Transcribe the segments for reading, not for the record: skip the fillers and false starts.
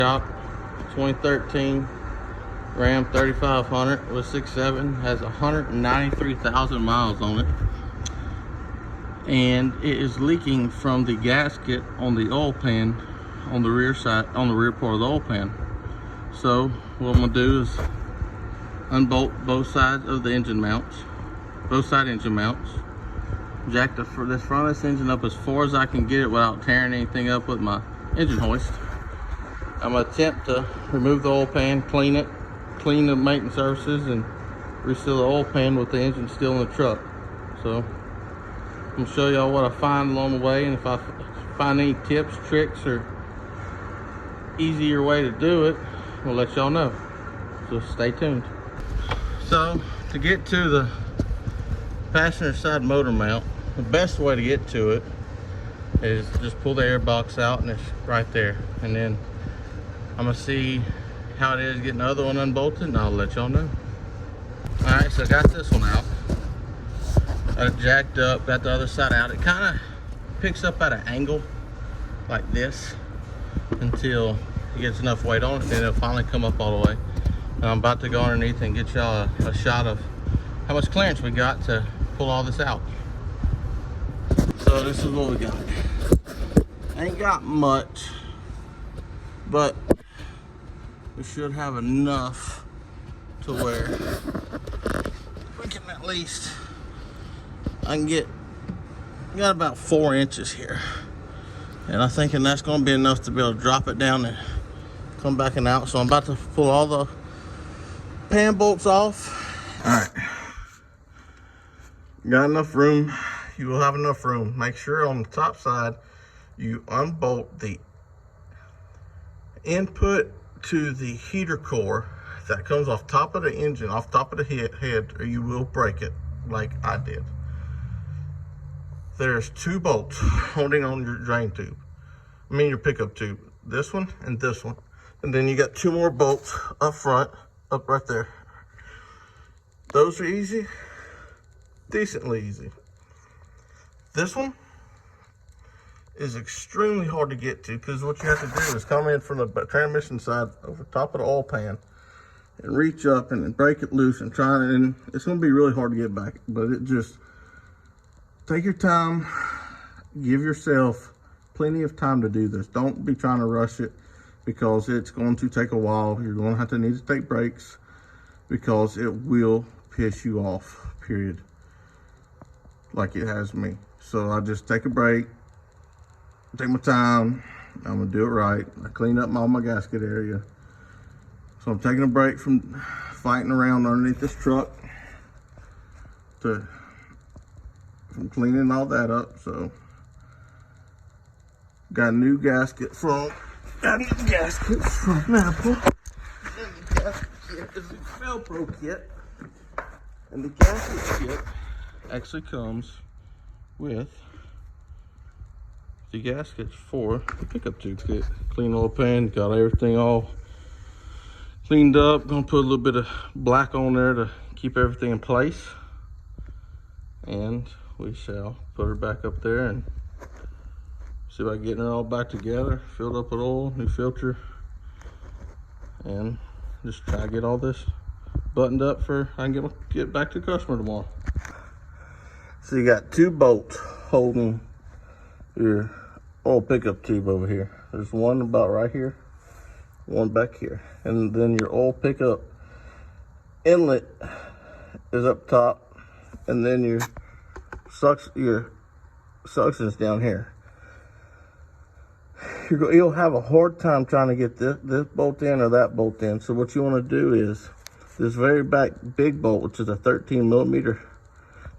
Out 2013 Ram 3500 with 6.7, has 193,000 miles on it, and it is leaking from the gasket on the oil pan on the rear side, on the rear part of the oil pan. So what I'm gonna do is unbolt both sides of the engine mounts, both side engine mounts, jack this front of this engine up as far as I can get it without tearing anything up with my engine hoist. I'm gonna attempt to remove the oil pan, clean it, clean the maintenance surfaces, and reseal the oil pan with the engine still in the truck. So I'm gonna show y'all what I find along the way, and if I find any tips, tricks, or easier way to do it, we'll let y'all know. So stay tuned. So to get to the passenger side motor mount, the best way to get to it is just pull the airbox out, and it's right there. And then I'm gonna see how it is getting the other one unbolted, and I'll let y'all know. All right, so I got this one out. Got it jacked up, got the other side out. It kind of picks up at an angle like this until it gets enough weight on it, then it'll finally come up all the way. And I'm about to go underneath and get y'all a shot of how much clearance we got to pull all this out. So this is what we got. Ain't got much, but we should have enough to where we can at least, I can got about 4 inches here, and I'm thinking that's going to be enough to be able to drop it down and come back and out. So I'm about to pull all the pan bolts off. All right, got enough room. You will have enough room. Make sure on the top side you unbolt the input to the heater core that comes off top of the engine, off top of the head, or you will break it like I did. There's 2 bolts holding on your drain tube, I mean your pickup tube, this one and this one, and then you got 2 more bolts up front, up right there. Those are easy, decently easy. This one is extremely hard to get to, because what you have to do is come in from the transmission side over top of the oil pan and reach up and then break it loose and try it, and it's going to be really hard to get back. But it just, take your time, give yourself plenty of time to do this. Don't be trying to rush it, because it's going to take a while. You're going to have to need to take breaks, because it will piss you off, period, like it has me. So I just take a break, take my time. I'm gonna do it right. I cleaned up all my gasket area. So I'm taking a break from fighting around underneath this truck from cleaning all that up. So got a new gasket from Apple. And the gasket kit is a Velcro kit. And the gasket kit actually comes with the gaskets for the pickup tube kit. Clean oil pan, got everything all cleaned up. Gonna put a little bit of black on there to keep everything in place, and we shall put her back up there and see about getting her all back together, filled up with oil, new filter, and just try to get all this buttoned up for I can get back to the customer tomorrow. So you got 2 bolts holding your oil pickup tube over here. There's one about right here, one back here, and then your oil pickup inlet is up top, and then your suction's down here. You'll have a hard time trying to get this bolt in or that bolt in. So what you want to do is this very back big bolt, which is a 13 millimeter,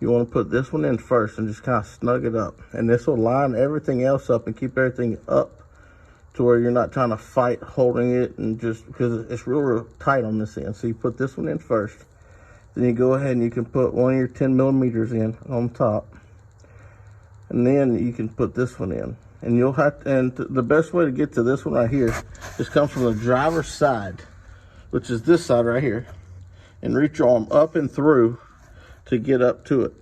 you want to put this one in first and just kind of snug it up. And this will line everything else up and keep everything up to where you're not trying to fight holding it, and just because it's real tight on this end. So you put this one in first. Then you go ahead and you can put one of your 10 millimeters in on top. And then you can put this one in. And you'll have to, and the best way to get to this one right here is come from the driver's side, which is this side right here, and reach your arm up and through to get up to it.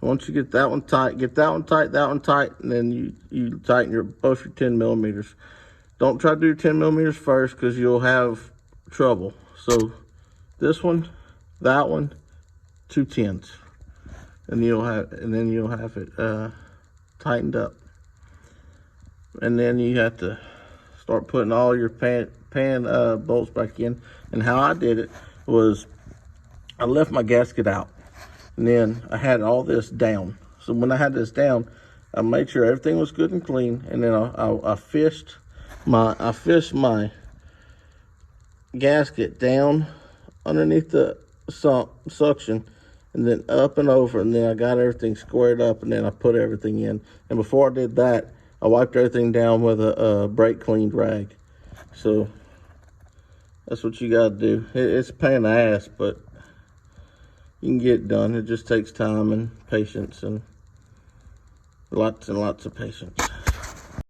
Once you get that one tight, get that one tight, and then you tighten both your 10 millimeters. don't try to do 10 millimeters first because you'll have trouble. So this one, that one, 2 10s, and then you'll have it tightened up. And then you have to start putting all your pan bolts back in. And how I did it was I left my gasket out, and then I had all this down. So when I had this down, I made sure everything was good and clean, and then I fished my gasket down underneath the suction, and then up and over, and then I got everything squared up, and then I put everything in. And before I did that, I wiped everything down with a brake cleaned rag. So that's what you gotta do. It's a pain in the ass, but you can get it done. It just takes time and patience, and lots of patience.